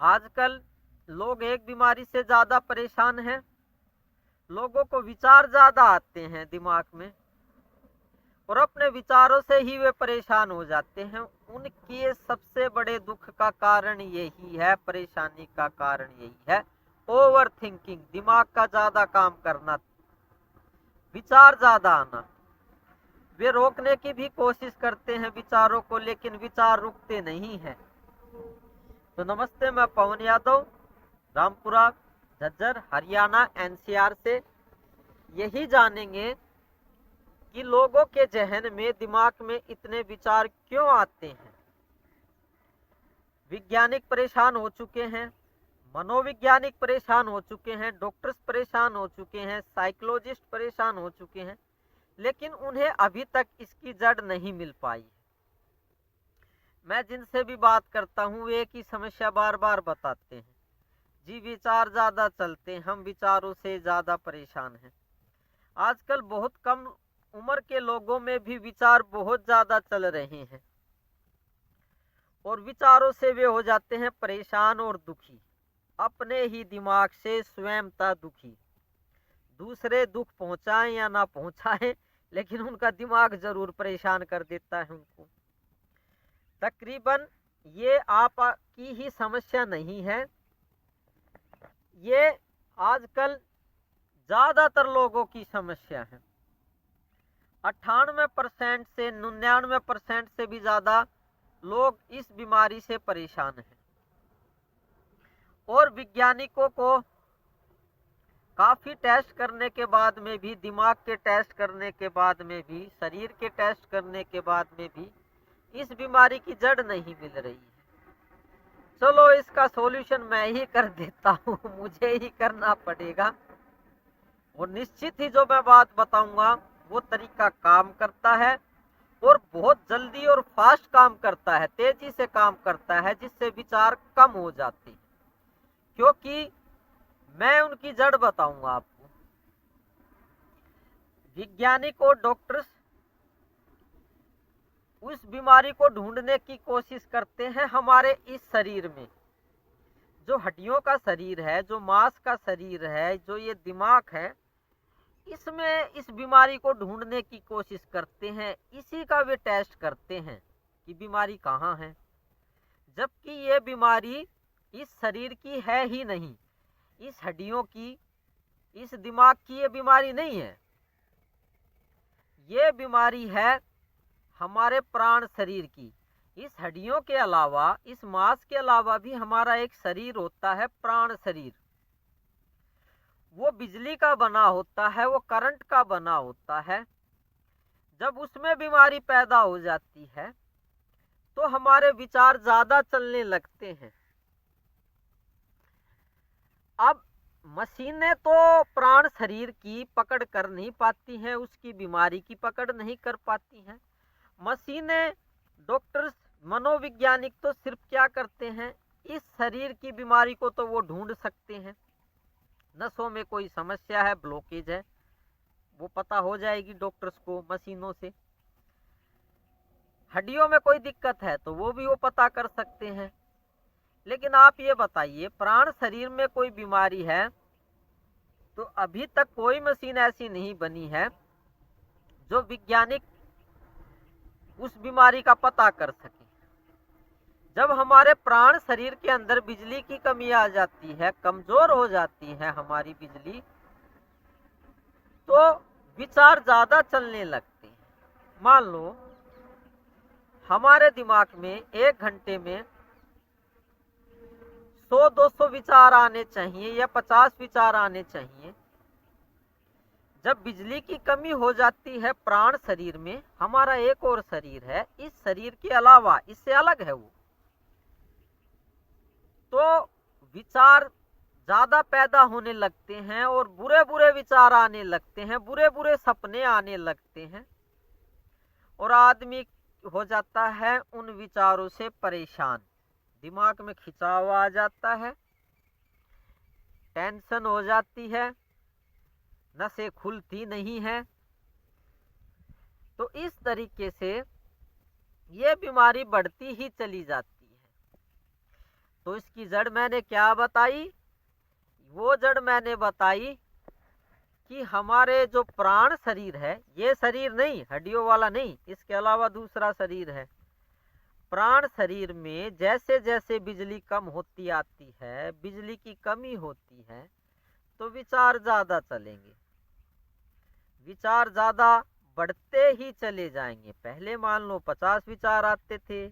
आजकल लोग एक बीमारी से ज्यादा परेशान हैं। लोगों को विचार ज्यादा आते हैं दिमाग में और अपने विचारों से ही वे परेशान हो जाते हैं। उनके सबसे बड़े दुख का कारण यही है, परेशानी का कारण यही है, ओवर थिंकिंग, दिमाग का ज्यादा काम करना, विचार ज्यादा आना। वे रोकने की भी कोशिश करते हैं विचारों को, लेकिन विचार रुकते नहीं हैं। तो नमस्ते, मैं पवन यादव, रामपुरा, झज्जर, हरियाणा, एनसीआर से। यही जानेंगे कि लोगों के जहन में, दिमाग में इतने विचार क्यों आते हैं। वैज्ञानिक परेशान हो चुके हैं, मनोवैज्ञानिक परेशान हो चुके हैं, डॉक्टर्स परेशान हो चुके हैं, साइकोलॉजिस्ट परेशान हो चुके हैं, लेकिन उन्हें अभी तक इसकी जड़ नहीं मिल पाई। मैं जिनसे भी बात करता हूँ वे एक ही समस्या बार बार बताते हैं, जी विचार ज्यादा चलते हैं, हम विचारों से ज्यादा परेशान हैं। आजकल बहुत कम उम्र के लोगों में भी विचार बहुत ज्यादा चल रहे हैं और विचारों से वे हो जाते हैं परेशान और दुखी, अपने ही दिमाग से स्वयंता दुखी। दूसरे दुख पहुंचाएं या ना पहुंचाएं, लेकिन उनका दिमाग जरूर परेशान कर देता है उनको। तकरीबन ये आपकी ही समस्या नहीं है, ये आजकल ज्यादातर लोगों की समस्या है। 98% से 99% से भी ज्यादा लोग इस बीमारी से परेशान हैं। और वैज्ञानिकों को काफी टेस्ट करने के बाद में भी, दिमाग के टेस्ट करने के बाद में भी, शरीर के टेस्ट करने के बाद में भी इस बीमारी की जड़ नहीं मिल रही है। चलो इसका सॉल्यूशन मैं ही कर देता हूँ, मुझे ही करना पड़ेगा। और निश्चित ही जो मैं बात बताऊंगा वो तरीका काम करता है और बहुत जल्दी और फास्ट काम करता है, तेजी से काम करता है, जिससे विचार कम हो जाते हैं। क्योंकि मैं उनकी जड़ बताऊंगा आपको। वैज्ञानिक और डॉक्टर्स उस बीमारी को ढूंढने की कोशिश करते हैं हमारे इस शरीर में। जो हड्डियों का शरीर है, जो मांस का शरीर है, जो ये दिमाग है, इसमें इस बीमारी को ढूंढने की कोशिश करते हैं। इसी का वे टेस्ट करते हैं कि बीमारी कहाँ है, जबकि ये बीमारी इस शरीर की है ही नहीं, इस हड्डियों की, इस दिमाग की ये बीमारी नहीं है। ये बीमारी है हमारे प्राण शरीर की। इस हड्डियों के अलावा, इस मांस के अलावा भी हमारा एक शरीर होता है, प्राण शरीर। वो बिजली का बना होता है, वो करंट का बना होता है। जब उसमें बीमारी पैदा हो जाती है तो हमारे विचार ज्यादा चलने लगते हैं। अब मशीनें तो प्राण शरीर की पकड़ कर नहीं पाती हैं, उसकी बीमारी की पकड़ नहीं कर पाती हैं। मशीनें, डॉक्टर्स, मनोवैज्ञानिक तो सिर्फ क्या करते हैं, इस शरीर की बीमारी को तो वो ढूंढ सकते हैं। नसों में कोई समस्या है, ब्लॉकेज है, वो पता हो जाएगी डॉक्टर्स को मशीनों से। हड्डियों में कोई दिक्कत है तो वो भी वो पता कर सकते हैं। लेकिन आप ये बताइए, प्राण शरीर में कोई बीमारी है तो अभी तक कोई मशीन ऐसी नहीं बनी है जो वैज्ञानिक उस बीमारी का पता कर सके। जब हमारे प्राण शरीर के अंदर बिजली की कमी आ जाती है, कमजोर हो जाती है हमारी बिजली, तो विचार ज्यादा चलने लगते हैं। मान लो हमारे दिमाग में 1 घंटे में 100-200 विचार आने चाहिए या 50 विचार आने चाहिए। जब बिजली की कमी हो जाती है प्राण शरीर में, हमारा एक और शरीर है इस शरीर के अलावा, इससे अलग है वो, तो विचार ज्यादा पैदा होने लगते हैं और बुरे बुरे विचार आने लगते हैं, बुरे बुरे सपने आने लगते हैं और आदमी हो जाता है उन विचारों से परेशान। दिमाग में खिंचाव आ जाता है, टेंशन हो जाती है, नसें खुलती नहीं है। तो इस तरीके से ये बीमारी बढ़ती ही चली जाती है। तो इसकी जड़ मैंने क्या बताई? वो जड़ मैंने बताई कि हमारे जो प्राण शरीर है, ये शरीर नहीं, हड्डियों वाला नहीं, इसके अलावा दूसरा शरीर है। प्राण शरीर में जैसे जैसे बिजली कम होती आती है, बिजली की कमी होती है, तो विचार ज्यादा चलेंगे, विचार ज्यादा बढ़ते ही चले जाएंगे। पहले मान लो 50 विचार आते थे,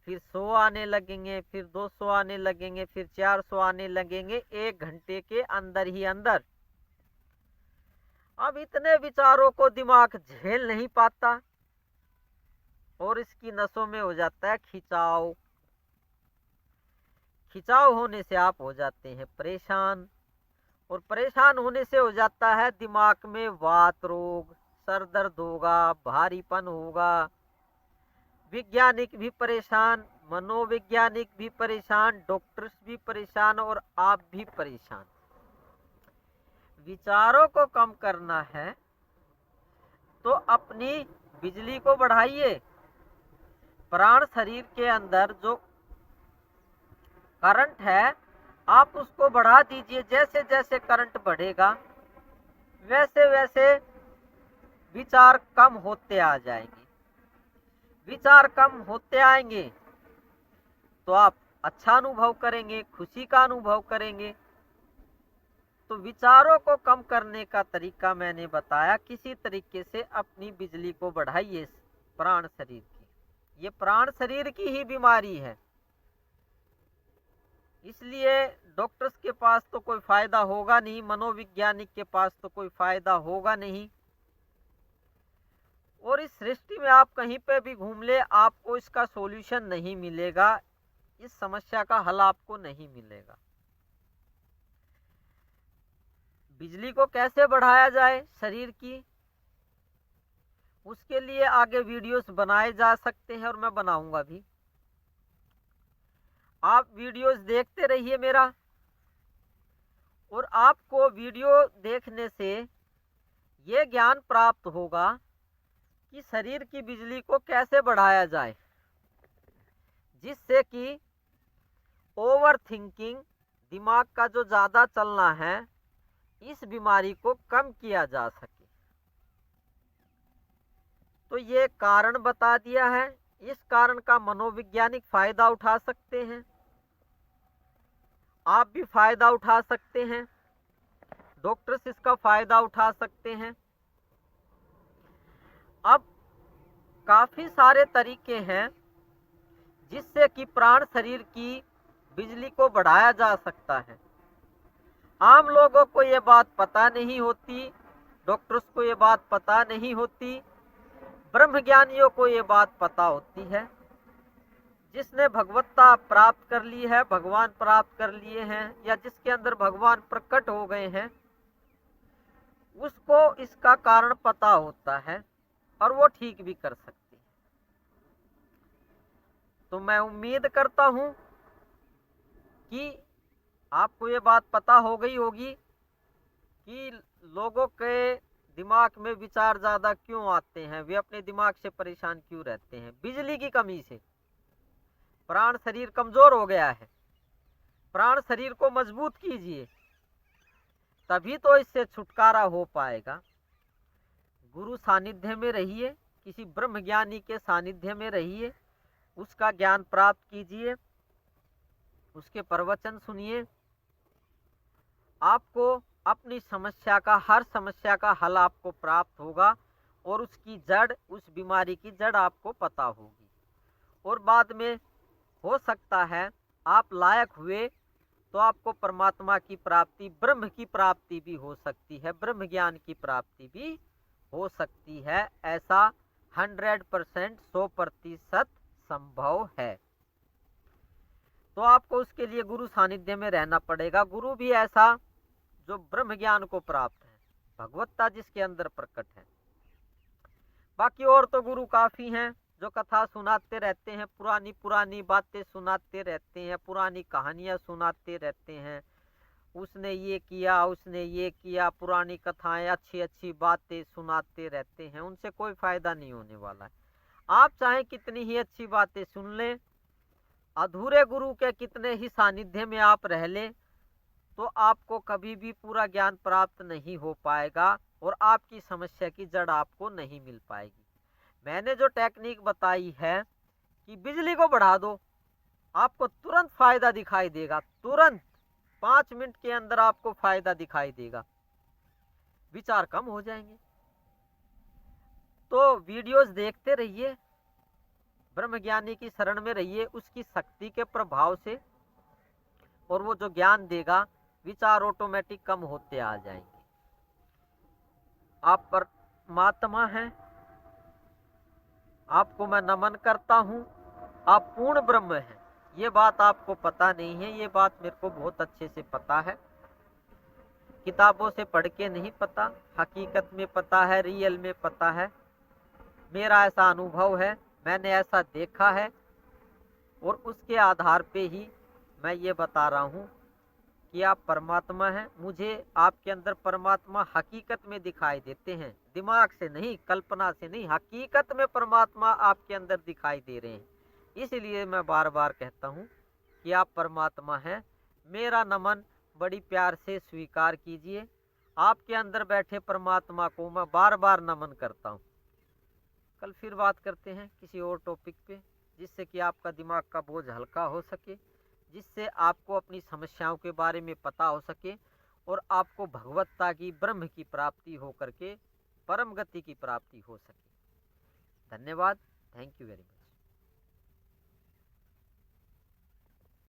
फिर 100 आने लगेंगे, फिर 200 आने लगेंगे, फिर 400 आने लगेंगे 1 घंटे के अंदर ही अंदर। अब इतने विचारों को दिमाग झेल नहीं पाता और इसकी नसों में हो जाता है खिंचाव। खिंचाव होने से आप हो जाते हैं परेशान, और परेशान होने से हो जाता है दिमाग में वात रोग, सर दर्द होगा, भारीपन होगा। वैज्ञानिक भी परेशान, मनोवैज्ञानिक भी परेशान, डॉक्टर्स भी परेशान और आप भी परेशान। विचारों को कम करना है तो अपनी बिजली को बढ़ाइए। प्राण शरीर के अंदर जो करंट है आप उसको बढ़ा दीजिए। जैसे जैसे करंट बढ़ेगा वैसे वैसे विचार कम होते आ जाएंगे। विचार कम होते आएंगे तो आप अच्छा अनुभव करेंगे, खुशी का अनुभव करेंगे। तो विचारों को कम करने का तरीका मैंने बताया, किसी तरीके से अपनी बिजली को बढ़ाइए प्राण शरीर की। ये प्राण शरीर की ही बीमारी है, इसलिए डॉक्टर्स के पास तो कोई फायदा होगा नहीं, मनोवैज्ञानिक के पास तो कोई फायदा होगा नहीं। और इस सृष्टि में आप कहीं पे भी घूम ले आपको इसका सॉल्यूशन नहीं मिलेगा, इस समस्या का हल आपको नहीं मिलेगा। बिजली को कैसे बढ़ाया जाए शरीर की, उसके लिए आगे वीडियोस बनाए जा सकते हैं और मैं बनाऊंगा भी। आप वीडियोस देखते रहिए मेरा, और आपको वीडियो देखने से ये ज्ञान प्राप्त होगा कि शरीर की बिजली को कैसे बढ़ाया जाए, जिससे कि ओवर थिंकिंग, दिमाग का जो ज़्यादा चलना है, इस बीमारी को कम किया जा सके। तो ये कारण बता दिया है, इस कारण का मनोवैज्ञानिक फायदा उठा सकते हैं, आप भी फायदा उठा सकते हैं, डॉक्टर्स इसका फायदा उठा सकते हैं। अब काफी सारे तरीके हैं जिससे कि प्राण शरीर की बिजली को बढ़ाया जा सकता है। आम लोगों को ये बात पता नहीं होती, डॉक्टर्स को ये बात पता नहीं होती, ब्रह्मज्ञानियों को ये बात पता होती है। जिसने भगवत्ता प्राप्त कर ली है, भगवान प्राप्त कर लिए हैं, या जिसके अंदर भगवान प्रकट हो गए हैं, उसको इसका कारण पता होता है और वो ठीक भी कर सकते हैं। तो मैं उम्मीद करता हूं कि आपको ये बात पता हो गई होगी कि लोगों के दिमाग में विचार ज्यादा क्यों आते हैं, वे अपने दिमाग से परेशान क्यों रहते हैं। बिजली की कमी से प्राण शरीर कमजोर हो गया है। प्राण शरीर को मजबूत कीजिए, तभी तो इससे छुटकारा हो पाएगा। गुरु सानिध्य में रहिए, किसी ब्रह्मज्ञानी के सानिध्य में रहिए, उसका ज्ञान प्राप्त कीजिए, उसके प्रवचन सुनिए। आपको अपनी समस्या का, हर समस्या का हल आपको प्राप्त होगा और उसकी जड़, उस बीमारी की जड़ आपको पता होगी। और बाद में हो सकता है आप लायक हुए तो आपको परमात्मा की प्राप्ति, ब्रह्म की प्राप्ति भी हो सकती है, ब्रह्म ज्ञान की प्राप्ति भी हो सकती है। ऐसा 100%, 100% संभव है। तो आपको उसके लिए गुरु सानिध्य में रहना पड़ेगा। गुरु भी ऐसा जो ब्रह्म ज्ञान को प्राप्त है, भगवत्ता जिसके अंदर प्रकट है। बाकी और तो गुरु काफी हैं जो कथा सुनाते रहते हैं, पुरानी पुरानी बातें सुनाते रहते हैं, पुरानी कहानियां सुनाते रहते हैं। उसने ये किया, उसने ये किया, पुरानी कथाएं, अच्छी अच्छी बातें सुनाते रहते हैं। उनसे कोई फायदा नहीं होने वाला है। आप चाहे कितनी ही अच्छी बातें सुन लें, अधूरे गुरु के कितने ही सानिध्य में आप रह ले तो आपको कभी भी पूरा ज्ञान प्राप्त नहीं हो पाएगा और आपकी समस्या की जड़ आपको नहीं मिल पाएगी। मैंने जो टेक्निक बताई है कि बिजली को बढ़ा दो, आपको तुरंत फायदा दिखाई देगा, तुरंत 5 मिनट के अंदर आपको फायदा दिखाई देगा, विचार कम हो जाएंगे। तो वीडियोस देखते रहिए, ब्रह्मज्ञानी की शरण में रहिए, उसकी शक्ति के प्रभाव से, और वो जो ज्ञान देगा विचार ऑटोमेटिक कम होते आ जाएंगे। आप परमात्मा हैं, आपको मैं नमन करता हूं, आप पूर्ण ब्रह्म हैं। ये बात आपको पता नहीं है, ये बात मेरे को बहुत अच्छे से पता है, किताबों से पढ़ के नहीं पता, हकीकत में पता है, रियल में पता है। मेरा ऐसा अनुभव है, मैंने ऐसा देखा है, और उसके आधार पे ही मैं ये बता रहा हूँ कि आप परमात्मा हैं। मुझे आपके अंदर परमात्मा हकीकत में दिखाई देते हैं, दिमाग से नहीं, कल्पना से नहीं, हकीकत में परमात्मा आपके अंदर दिखाई दे रहे हैं। इसलिए मैं बार बार कहता हूँ कि आप परमात्मा हैं। मेरा नमन बड़ी प्यार से स्वीकार कीजिए। आपके अंदर बैठे परमात्मा को मैं बार बार नमन करता हूँ। कल फिर बात करते हैं किसी और टॉपिक पे, जिससे कि आपका दिमाग का बोझ हल्का हो सके, जिससे आपको अपनी समस्याओं के बारे में पता हो सके और आपको भगवत्ता की, ब्रह्म की प्राप्ति हो करके परम गति की प्राप्ति हो सके। धन्यवाद। Thank you very much.